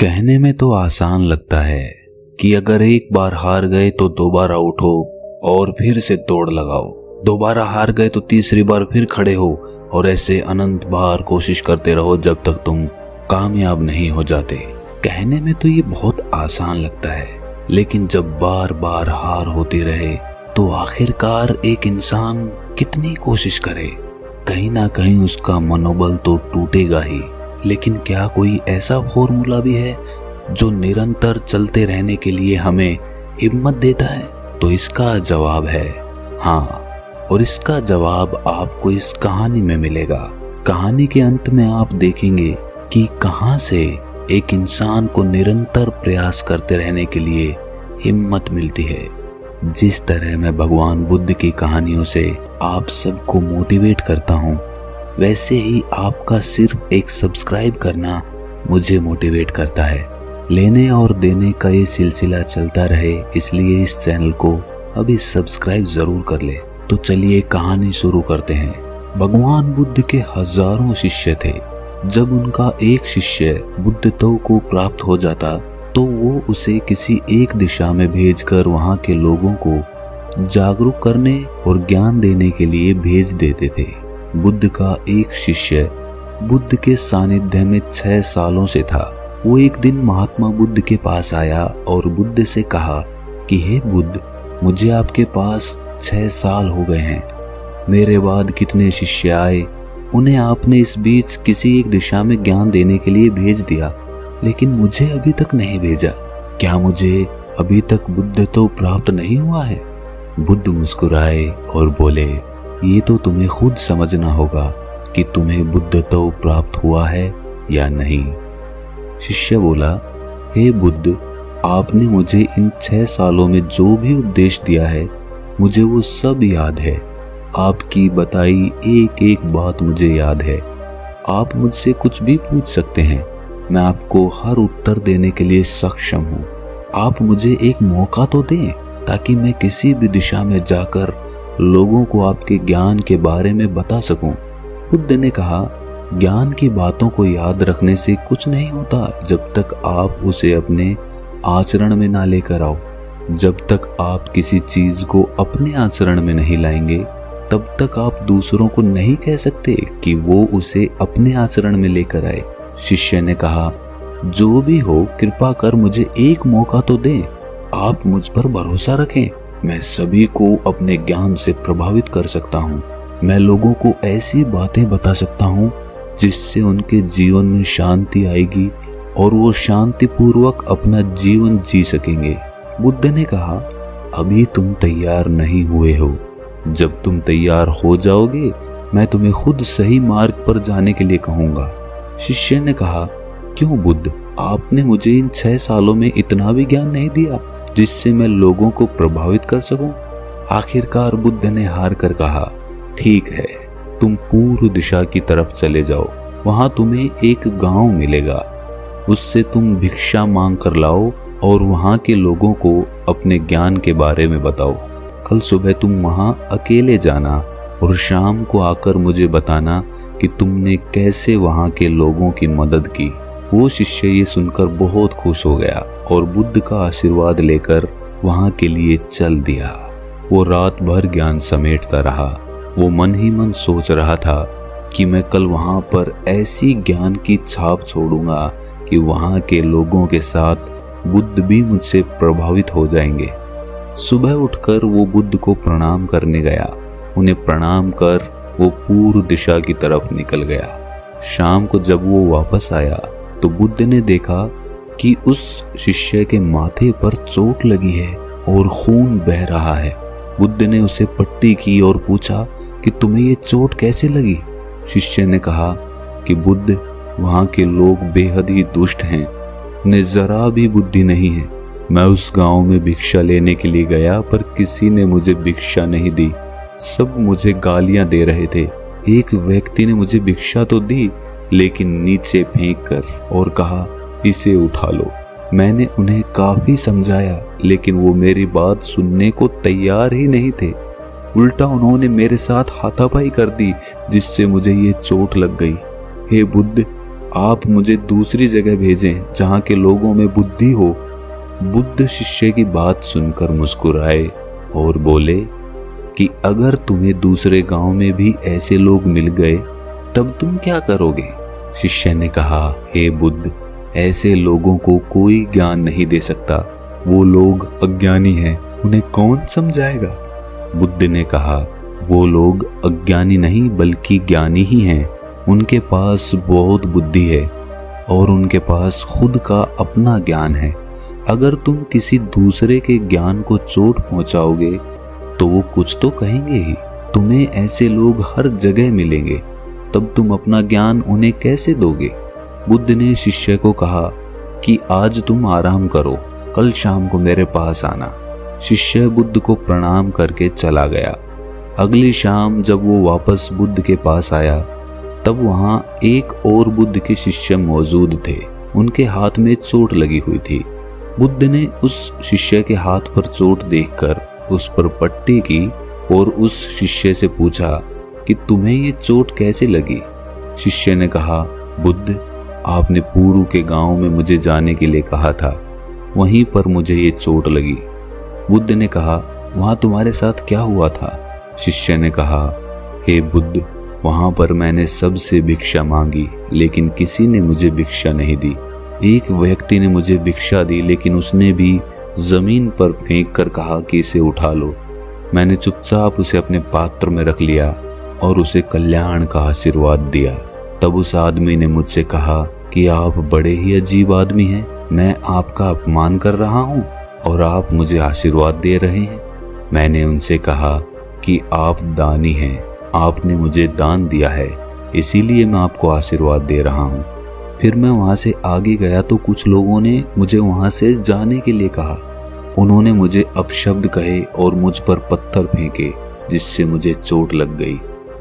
कहने में तो आसान लगता है कि अगर एक बार हार गए तो दोबारा उठो और फिर से दौड़ लगाओ, दोबारा हार गए तो तीसरी बार फिर खड़े हो और ऐसे अनंत बार कोशिश करते रहो जब तक तुम कामयाब नहीं हो जाते। कहने में तो ये बहुत आसान लगता है, लेकिन जब बार बार हार होती रहे तो आखिरकार एक इंसान कितनी कोशिश करे, कहीं ना कहीं उसका मनोबल तो टूटेगा ही। लेकिन क्या कोई ऐसा फॉर्मूला भी है जो निरंतर चलते रहने के लिए हमें हिम्मत देता है? तो इसका जवाब है हाँ, और इसका जवाब आपको इस कहानी में मिलेगा। कहानी के अंत में आप देखेंगे कि कहां से एक इंसान को निरंतर प्रयास करते रहने के लिए हिम्मत मिलती है। जिस तरह मैं भगवान बुद्ध की कहानियों से आप सबको मोटिवेट करता हूँ, वैसे ही आपका सिर्फ एक सब्सक्राइब करना मुझे मोटिवेट करता है। लेने और देने का ये सिलसिला चलता रहे, इसलिए इस चैनल को अभी सब्सक्राइब जरूर कर ले। तो चलिए कहानी शुरू करते हैं। भगवान बुद्ध के हजारों शिष्य थे। जब उनका एक शिष्य बुद्धत्व को प्राप्त हो जाता तो वो उसे किसी एक दिशा में भेजकर वहां के लोगों को जागरूक करने और ज्ञान देने के लिए भेज देते थे। बुद्ध का एक शिष्य बुद्ध के सानिध्य में 6 सालों से था। वो एक दिन महात्मा बुद्ध के पास आया और बुद्ध से कहा कि हे बुद्ध, मुझे आपके पास 6 साल हो गए हैं। मेरे बाद कितने शिष्य आए, उन्हें आपने इस बीच किसी एक दिशा में ज्ञान देने के लिए भेज दिया, लेकिन मुझे अभी तक नहीं भेजा। क्या मुझे अभी तक बुद्धत्व प्राप्त नहीं हुआ है? बुद्ध मुस्कुराए और बोले, ये तो तुम्हें खुद समझना होगा कि तुम्हें बुद्धत्व प्राप्त हुआ है या नहीं। शिष्य बोला, हे बुद्ध, आपने मुझे इन 6 सालों में जो भी उपदेश दिया है मुझे वो सब याद है। आपकी बताई एक एक बात मुझे याद है। आप मुझसे कुछ भी पूछ सकते हैं, मैं आपको हर उत्तर देने के लिए सक्षम हूँ। आप मुझे एक मौका तो दें ताकि मैं किसी भी दिशा में जाकर लोगों को आपके ज्ञान के बारे में बता सकूं। बुद्ध ने कहा, ज्ञान की बातों को याद रखने से कुछ नहीं होता जब तक आप उसे अपने आचरण में ना लेकर आओ। जब तक आप किसी चीज को अपने आचरण में नहीं लाएंगे तब तक आप दूसरों को नहीं कह सकते कि वो उसे अपने आचरण में लेकर आए। शिष्य ने कहा, जो भी हो कृपा कर मुझे एक मौका तो दें। आप मुझ पर भरोसा रखें, मैं सभी को अपने ज्ञान से प्रभावित कर सकता हूँ। मैं लोगों को ऐसी बातें बता सकता हूँ जिससे उनके जीवन में शांति आएगी और वो शांतिपूर्वक अपना जीवन जी सकेंगे। बुद्ध ने कहा, अभी तुम तैयार नहीं हुए हो। जब तुम तैयार हो जाओगे मैं तुम्हें खुद सही मार्ग पर जाने के लिए कहूँगा। शिष्य ने कहा, क्यों बुद्ध, आपने मुझे इन 6 सालों में इतना भी ज्ञान नहीं दिया जिससे मैं लोगों को प्रभावित कर सकूं? आखिरकार बुद्ध ने हार कर कहा, ठीक है, तुम पूर्व दिशा की तरफ चले जाओ। वहां तुम्हें एक गांव मिलेगा, उससे तुम भिक्षा मांग कर लाओ और वहां के लोगों को अपने ज्ञान के बारे में बताओ। कल सुबह तुम वहां अकेले जाना और शाम को आकर मुझे बताना कि तुमने कैसे वहां के लोगों की मदद की। वो शिष्य ये सुनकर बहुत खुश हो गया और बुद्ध का आशीर्वाद लेकर वहां के लिए चल दिया। वो रात भर ज्ञान समेटता रहा। वो मन ही मन सोच रहा था कि मैं कल वहां पर ऐसी ज्ञान की छाप छोड़ूंगा कि वहां के लोगों के साथ बुद्ध भी मुझसे प्रभावित हो जाएंगे। सुबह उठकर वो बुद्ध को प्रणाम करने गया। उन्हें प्रणाम कर वो पूर्व दिशा की तरफ निकल गया। शाम को जब वो वापस आया तो बुद्ध ने देखा कि उस शिष्य के माथे पर चोट लगी है और खून बह रहा है। बुद्ध ने उसे पट्टी की और पूछा कि तुम्हें ये चोट कैसे लगी? शिष्य ने कहा कि बुद्ध, वहां के लोग बेहद ही दुष्ट हैं, उन्हें जरा भी बुद्धि नहीं है। मैं उस गांव में भिक्षा लेने के लिए गया पर किसी ने मुझे भिक्षा नहीं दी, सब मुझे गालियां दे रहे थे। एक व्यक्ति ने मुझे भिक्षा तो दी लेकिन नीचे फेंक कर और कहा, इसे उठा लो। मैंने उन्हें काफी समझाया लेकिन वो मेरी बात सुनने को तैयार ही नहीं थे। उल्टा उन्होंने मेरे साथ हाथापाई कर दी जिससे मुझे ये चोट लग गई। हे बुद्ध, आप मुझे दूसरी जगह भेजें जहाँ के लोगों में बुद्धि हो। बुद्ध शिष्य की बात सुनकर मुस्कुराए और बोले कि अगर तुम्हें दूसरे गांव में भी ऐसे लोग मिल गए तब तुम क्या करोगे? शिष्य ने कहा, हे बुद्ध, ऐसे लोगों को कोई ज्ञान नहीं दे सकता। वो लोग अज्ञानी हैं, उन्हें कौन समझाएगा? बुद्ध ने कहा, वो लोग अज्ञानी नहीं बल्कि ज्ञानी ही हैं। उनके पास बहुत बुद्धि है और उनके पास खुद का अपना ज्ञान है। अगर तुम किसी दूसरे के ज्ञान को चोट पहुंचाओगे तो वो कुछ तो कहेंगे ही। तुम्हें ऐसे लोग हर जगह मिलेंगे, तब तुम अपना ज्ञान उन्हें कैसे दोगे? बुद्ध ने शिष्य को कहा कि आज तुम आराम करो, कल शाम को मेरे पास आना। शिष्य बुद्ध को प्रणाम करके चला गया। अगली शाम जब वो वापस बुद्ध के पास आया तब वहां एक और बुद्ध के शिष्य मौजूद थे। उनके हाथ में चोट लगी हुई थी। बुद्ध ने उस शिष्य के हाथ पर चोट देखकर उस पर पट्टी की और उस शिष्य से पूछा कि तुम्हें ये चोट कैसे लगी? शिष्य ने कहा, बुद्ध, आपने पूर्व के गांव में मुझे जाने के लिए कहा था, वहीं पर मुझे ये चोट लगी। बुद्ध ने कहा, वहां तुम्हारे साथ क्या हुआ था? शिष्य ने कहा, हे बुद्ध, वहां पर मैंने सबसे भिक्षा मांगी लेकिन किसी ने मुझे भिक्षा नहीं दी। एक व्यक्ति ने मुझे भिक्षा दी लेकिन उसने भी जमीन पर फेंक कर कहा कि इसे उठा लो। मैंने चुपचाप उसे अपने पात्र में रख लिया और उसे कल्याण का आशीर्वाद दिया। तब उस आदमी ने मुझसे कहा कि आप बड़े ही अजीब आदमी हैं, मैं आपका अपमान कर रहा हूँ और आप मुझे आशीर्वाद दे रहे हैं। मैंने उनसे कहा कि आप दानी हैं, आपने मुझे दान दिया है, इसीलिए मैं आपको आशीर्वाद दे रहा हूँ। फिर मैं वहां से आगे गया तो कुछ लोगों ने मुझे वहां से जाने के लिए कहा। उन्होंने मुझे अपशब्द कहे और मुझ पर पत्थर फेंके जिससे मुझे चोट लग गई।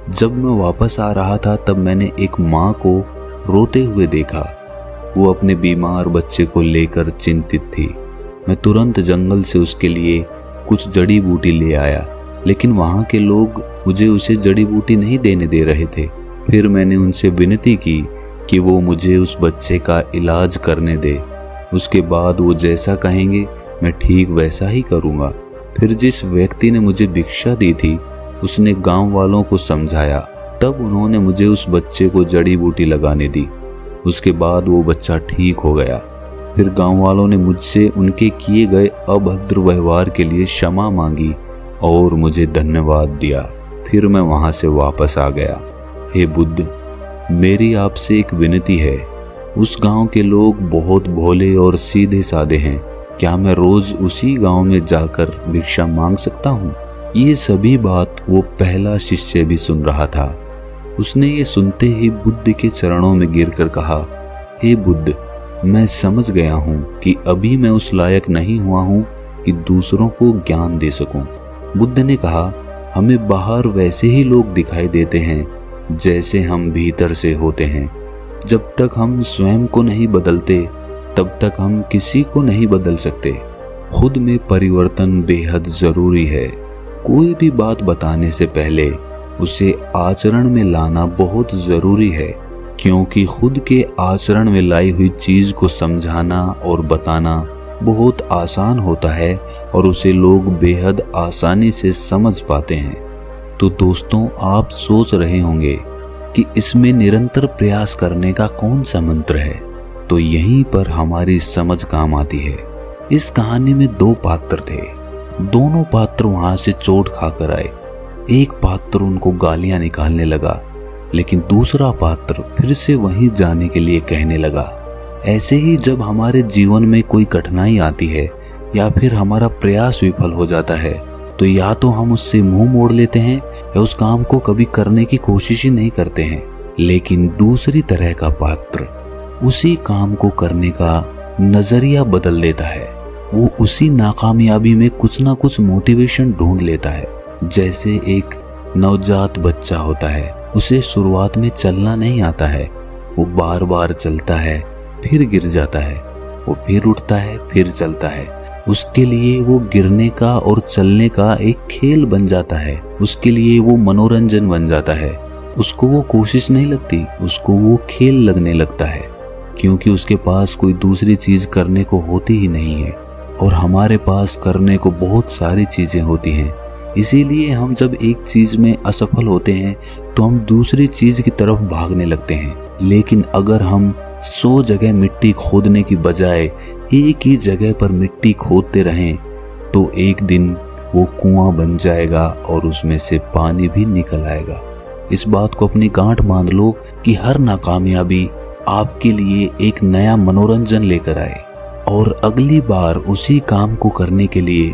जब मैं वापस आ रहा था तब मैंने एक माँ को रोते हुए देखा। वो अपने बीमार बच्चे को लेकर चिंतित थी। मैं तुरंत जंगल से उसके लिए कुछ जड़ी बूटी ले आया, लेकिन वहां के लोग मुझे उसे जड़ी बूटी नहीं देने दे रहे थे। फिर मैंने उनसे विनती की कि वो मुझे उस बच्चे का इलाज करने दे। उसके बाद वो जैसा कहेंगे मैं ठीक वैसा ही करूँगा। फिर जिस व्यक्ति ने मुझे भिक्षा दी थी उसने गांव वालों को समझाया। तब उन्होंने मुझे उस बच्चे को जड़ी बूटी लगाने दी। उसके बाद वो बच्चा ठीक हो गया। फिर गांव वालों ने मुझसे उनके किए गए अभद्र व्यवहार के लिए क्षमा मांगी और मुझे धन्यवाद दिया। फिर मैं वहां से वापस आ गया। हे बुद्ध, मेरी आपसे एक विनती है। उस गांव के लोग बहुत भोले और सीधे साधे हैं। क्या मैं रोज उसी गांव में जाकर भिक्षा मांग सकता हूँ? ये सभी बात वो पहला शिष्य भी सुन रहा था। उसने ये सुनते ही बुद्ध के चरणों में गिरकर कहा, हे बुद्ध, मैं समझ गया हूँ कि अभी मैं उस लायक नहीं हुआ हूँ कि दूसरों को ज्ञान दे सकूं। बुद्ध ने कहा, हमें बाहर वैसे ही लोग दिखाई देते हैं जैसे हम भीतर से होते हैं। जब तक हम स्वयं को नहीं बदलते तब तक हम किसी को नहीं बदल सकते। खुद में परिवर्तन बेहद जरूरी है। कोई भी बात बताने से पहले उसे आचरण में लाना बहुत जरूरी है, क्योंकि खुद के आचरण में लाई हुई चीज को समझाना और बताना बहुत आसान होता है और उसे लोग बेहद आसानी से समझ पाते हैं। तो दोस्तों, आप सोच रहे होंगे कि इसमें निरंतर प्रयास करने का कौन सा मंत्र है, तो यहीं पर हमारी समझ काम आती है। इस कहानी में दो पात्र थे। दोनों पात्र वहां से चोट खाकर आए। एक पात्र उनको गालियां निकालने लगा, लेकिन दूसरा पात्र फिर से वहीं जाने के लिए कहने लगा। ऐसे ही जब हमारे जीवन में कोई कठिनाई आती है या फिर हमारा प्रयास विफल हो जाता है, तो या तो हम उससे मुंह मोड़ लेते हैं या उस काम को कभी करने की कोशिश ही नहीं करते हैं। लेकिन दूसरी तरह का पात्र उसी काम को करने का नजरिया बदल देता है। वो उसी नाकामयाबी में कुछ ना कुछ मोटिवेशन ढूंढ लेता है। जैसे एक नवजात बच्चा होता है, उसे शुरुआत में चलना नहीं आता है, वो बार बार चलता है, फिर गिर जाता है, वो फिर उठता है, फिर चलता है। उसके लिए वो गिरने का और चलने का एक खेल बन जाता है। उसके लिए वो मनोरंजन बन जाता है। उसको वो कोशिश नहीं लगती, उसको वो खेल लगने लगता है, क्योंकि उसके पास कोई दूसरी चीज करने को होती ही नहीं है। और हमारे पास करने को बहुत सारी चीजें होती हैं, इसीलिए हम जब एक चीज में असफल होते हैं तो हम दूसरी चीज की तरफ भागने लगते हैं। लेकिन अगर हम 100 जगह मिट्टी खोदने की बजाय एक ही जगह पर मिट्टी खोदते रहें तो एक दिन वो कुआं बन जाएगा और उसमें से पानी भी निकल आएगा। इस बात को अपनी गांठ बांध लो कि हर नाकामयाबी आपके लिए एक नया मनोरंजन लेकर आए, और अगली बार उसी काम को करने के लिए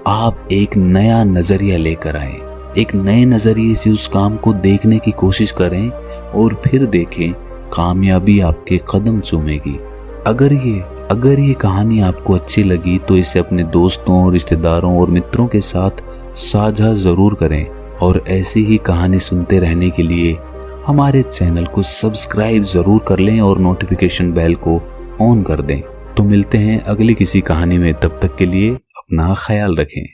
आप एक नया नजरिया लेकर आए। एक नए नजरिए से उस काम को देखने की कोशिश करें और फिर देखें कामयाबी आपके कदम चूमेगी। अगर ये कहानी आपको अच्छी लगी तो इसे अपने दोस्तों, रिश्तेदारों और मित्रों के साथ साझा जरूर करें, और ऐसी ही कहानी सुनते रहने के लिए हमारे चैनल को सब्सक्राइब जरूर कर लें और नोटिफिकेशन बेल को ऑन कर दें। तो मिलते हैं अगली किसी कहानी में, तब तक के लिए अपना ख्याल रखें।